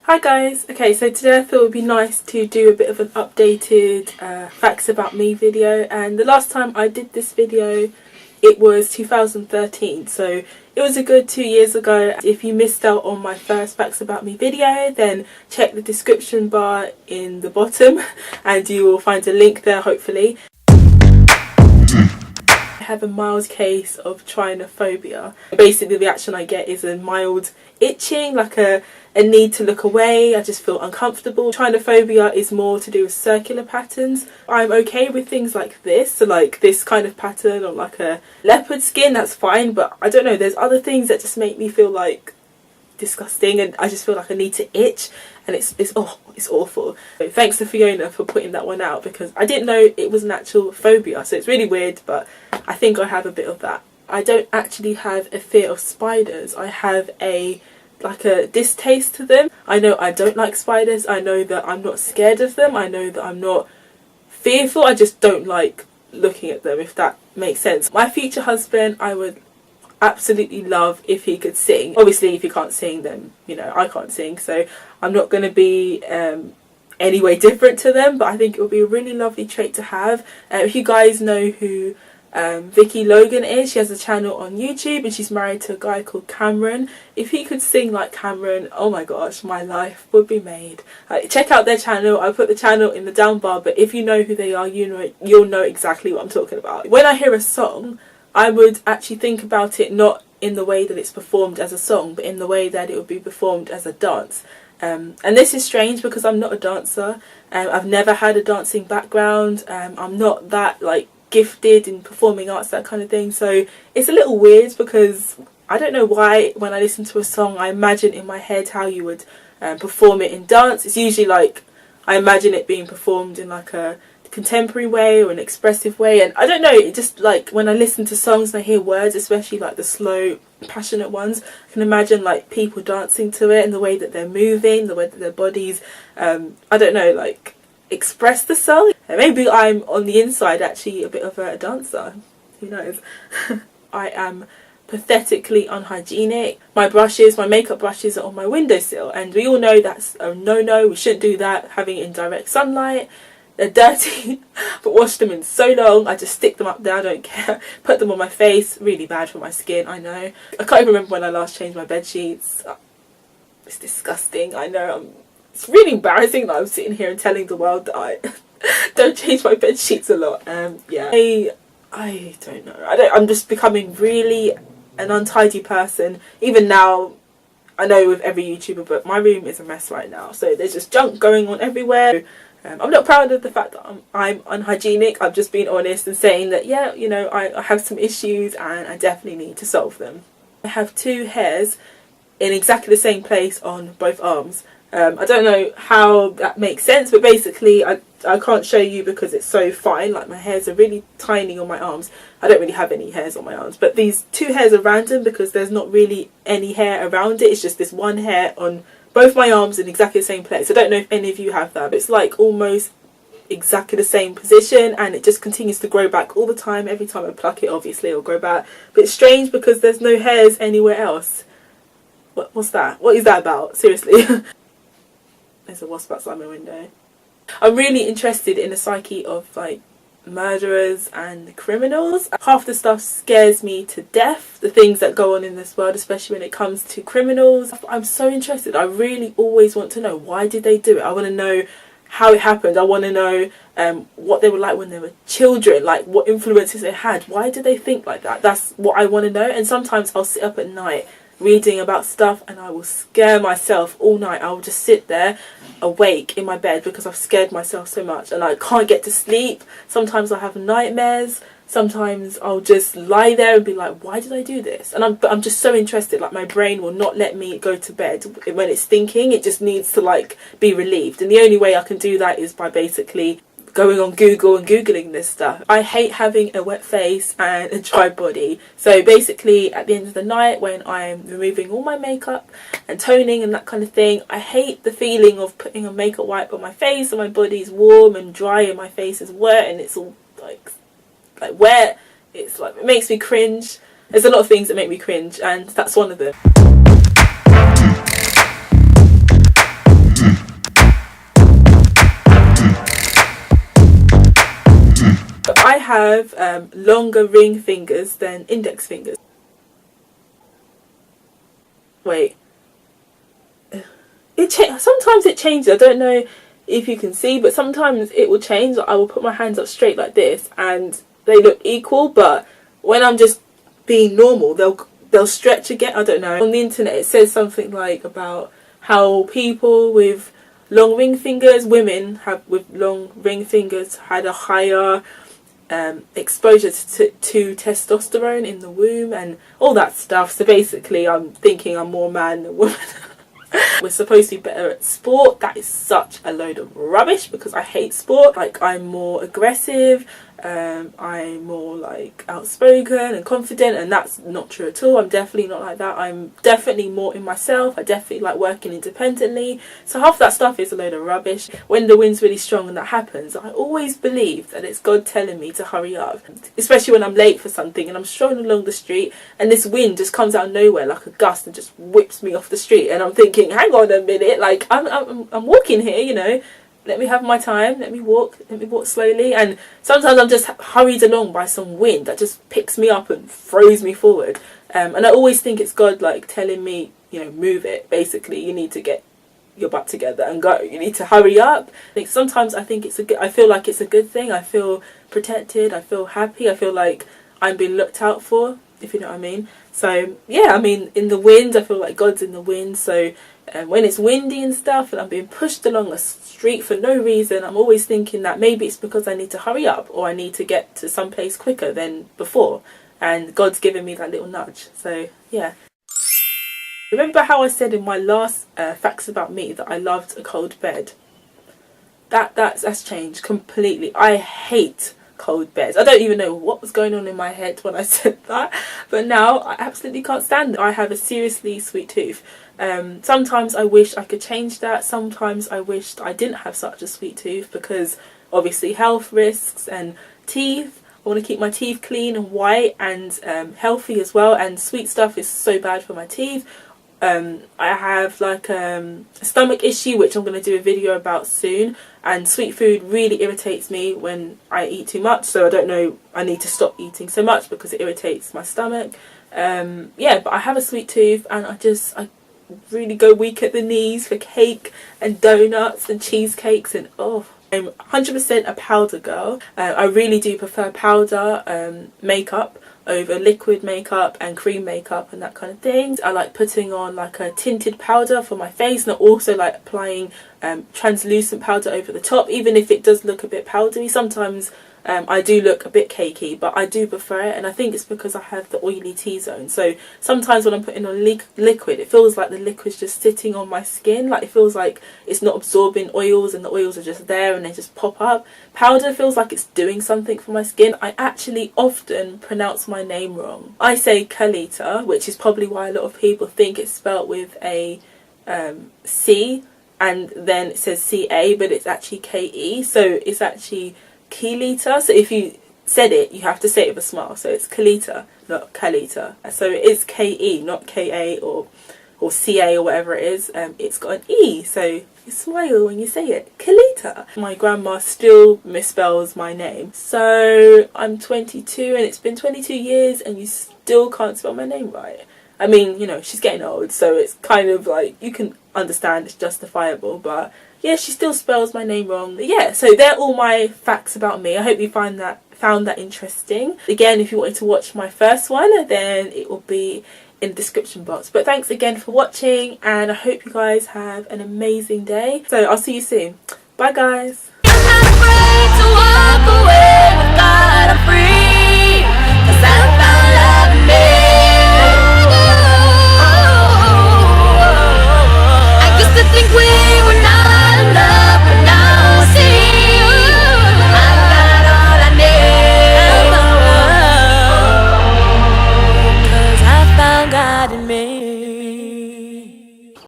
Hi guys, okay, so today I thought it would be nice to do a bit of an updated facts about me video, and the last time I did this video it was 2013, so it was a good 2 years ago. If you missed out on my first facts about me video, then check the description bar in the bottom and you will find a link there hopefully. I have a mild case of trynophobia. Basically the reaction I get is a mild itching, like a need to look away. I just feel uncomfortable. Trynophobia is more to do with circular patterns. I'm okay with things like this, so like this kind of pattern or like a leopard skin, that's fine, but I don't know, there's other things that just make me feel like disgusting, and I just feel like I need to itch, and it's awful. So thanks to Fiona for putting that one out, because I didn't know it was an actual phobia, so it's really weird, but I think I have a bit of that. I don't actually have a fear of spiders. I have a distaste to them. I know I don't like spiders. I know that I'm not scared of them. I know that I'm not fearful. I just don't like looking at them, if that makes sense. My future husband, I would absolutely love if he could sing. Obviously if he can't sing, then you know I can't sing, so I'm not going to be any way different to them, but I think it would be a really lovely trait to have. If you guys know who Vicky Logan is, she has a channel on YouTube and she's married to a guy called Cameron. If he could sing like Cameron, oh my gosh, my life would be made. Check out their channel. I'll put the channel in the down bar, but if you know who they are, you'll know exactly what I'm talking about. When I hear a song, I would actually think about it not in the way that it's performed as a song, but in the way that it would be performed as a dance. And this is strange because I'm not a dancer. I've never had a dancing background. I'm not that like gifted in performing arts, that kind of thing, so it's a little weird because I don't know why when I listen to a song I imagine in my head how you would perform it in dance. It's usually like I imagine it being performed in like a contemporary way or an expressive way, and I don't know, it just like when I listen to songs and I hear words, especially like the slow passionate ones, I can imagine like people dancing to it and the way that they're moving, the way that their bodies I don't know, like express the song. Maybe I'm on the inside actually a bit of a dancer, who knows. I am pathetically unhygienic. My makeup brushes are on my windowsill, and we all know that's a no-no. We shouldn't do that, having it in direct sunlight. They're dirty, but washed them in so long, I just stick them up there, I don't care. Put them on my face, really bad for my skin, I know. I can't even remember when I last changed my bed sheets. It's disgusting, I know. It's really embarrassing that I'm sitting here and telling the world that I don't change my bed sheets a lot. Yeah, I don't know. I'm just becoming really an untidy person. Even now, I know with every YouTuber, but my room is a mess right now. So there's just junk going on everywhere. I'm not proud of the fact that I'm unhygienic. I've just been honest and saying that, yeah, you know, I have some issues and I definitely need to solve them. I have 2 hairs in exactly the same place on both arms. I don't know how that makes sense, but basically I can't show you because it's so fine. Like my hairs are really tiny on my arms. I don't really have any hairs on my arms, but these 2 hairs are random because there's not really any hair around it. It's just this one hair on both my arms in exactly the same place. I don't know if any of you have that, but it's like almost exactly the same position and it just continues to grow back all the time. Every time I pluck it, obviously it'll grow back, but it's strange because there's no hairs anywhere else. What's that? What is that about? Seriously. There's a wasp outside my window. I'm really interested in the psyche of like murderers and criminals. Half the stuff scares me to death, the things that go on in this world, especially when it comes to criminals. I'm so interested. I really always want to know, why did they do it? I want to know how it happened. I want to know what they were like when they were children, like what influences they had. Why did they think like that? That's what I want to know. And sometimes I'll sit up at night reading about stuff and I will scare myself all night. I will just sit there awake in my bed because I've scared myself so much and I can't get to sleep. Sometimes I have nightmares. Sometimes I'll just lie there and be like, why did I do this? And I'm just so interested. Like my brain will not let me go to bed when it's thinking. It just needs to like be relieved, and the only way I can do that is by basically going on Google and googling this stuff. I hate having a wet face and a dry body, so basically at the end of the night when I'm removing all my makeup and toning and that kind of thing, I hate the feeling of putting a makeup wipe on my face and my body's warm and dry and my face is wet and it's all like wet. It's like, it makes me cringe. There's a lot of things that make me cringe and that's one of them. have longer ring fingers than index fingers. Wait. Sometimes it changes. I don't know if you can see, but sometimes it will change. I will put my hands up straight like this and they look equal, but when I'm just being normal, they'll stretch again. I don't know. On the internet it says something like about how people with long ring fingers, women with long ring fingers had a higher exposure to testosterone in the womb and all that stuff. So basically I'm thinking I'm more man than woman. We're supposed to be better at sport. That is such a load of rubbish because I hate sport. Like, I'm more aggressive, I'm more like outspoken and confident, and that's not true at all. I'm definitely not like that. I'm definitely more in myself. I definitely like working independently. So half that stuff is a load of rubbish. When the wind's really strong and that happens, I always believe that it's God telling me to hurry up, especially when I'm late for something and I'm strolling along the street and this wind just comes out of nowhere like a gust and just whips me off the street, and I'm thinking, hang on a minute, like I'm walking here, you know, let me have my time, let me walk slowly. And sometimes I'm just hurried along by some wind that just picks me up and throws me forward, and I always think it's God like telling me, you know, move it. Basically, you need to get your butt together and go, you need to hurry up. Like, sometimes I think I feel like it's a good thing. I feel protected, I feel happy, I feel like I'm being looked out for, if you know what I mean. So yeah, I mean, in the wind, I feel like God's in the wind. So when it's windy and stuff and I'm being pushed along a street for no reason, I'm always thinking that maybe it's because I need to hurry up or I need to get to some place quicker than before, and God's giving me that little nudge. So yeah. Remember how I said in my last facts about me that I loved a cold bed? That's changed completely. I hate cold beds. I don't even know what was going on in my head when I said that, but now I absolutely can't stand it. I have a seriously sweet tooth. Sometimes I wish I could change that. Sometimes I wished I didn't have such a sweet tooth because obviously health risks and teeth. I want to keep my teeth clean and white and healthy as well, and sweet stuff is so bad for my teeth. I have like a stomach issue which I'm going to do a video about soon, and sweet food really irritates me when I eat too much, so I don't know, I need to stop eating so much because it irritates my stomach. Yeah, but I have a sweet tooth and I really go weak at the knees for cake and donuts and cheesecakes, and oh, I'm 100% a powder girl. I really do prefer powder makeup over liquid makeup and cream makeup and that kind of thing. I like putting on like a tinted powder for my face, and I also like applying translucent powder over the top, even if it does look a bit powdery. Sometimes I do look a bit cakey, but I do prefer it, and I think it's because I have the oily T-zone. So sometimes when I'm putting on liquid, it feels like the liquid's just sitting on my skin, like it feels like it's not absorbing oils and the oils are just there and they just pop up. Powder feels like it's doing something for my skin. I actually often pronounce my name wrong. I say Kalita, which is probably why a lot of people think it's spelt with a C and then it says CA, but it's actually KE, so it's actually Kalita. So if you said it, you have to say it with a smile, so it's Kalita, not Kalita. So it is KE, not KA or CA or whatever it is. It's got an E, so you smile when you say it. Kalita. My grandma still misspells my name. So I'm 22 and it's been 22 years and you still can't spell my name right. I mean, you know, she's getting old, so it's kind of like, you can understand it's justifiable, but yeah, she still spells my name wrong. But yeah, so they're all my facts about me. I hope you found that interesting. Again, if you wanted to watch my first one, then it will be in the description box. But thanks again for watching, and I hope you guys have an amazing day. So I'll see you soon. Bye guys.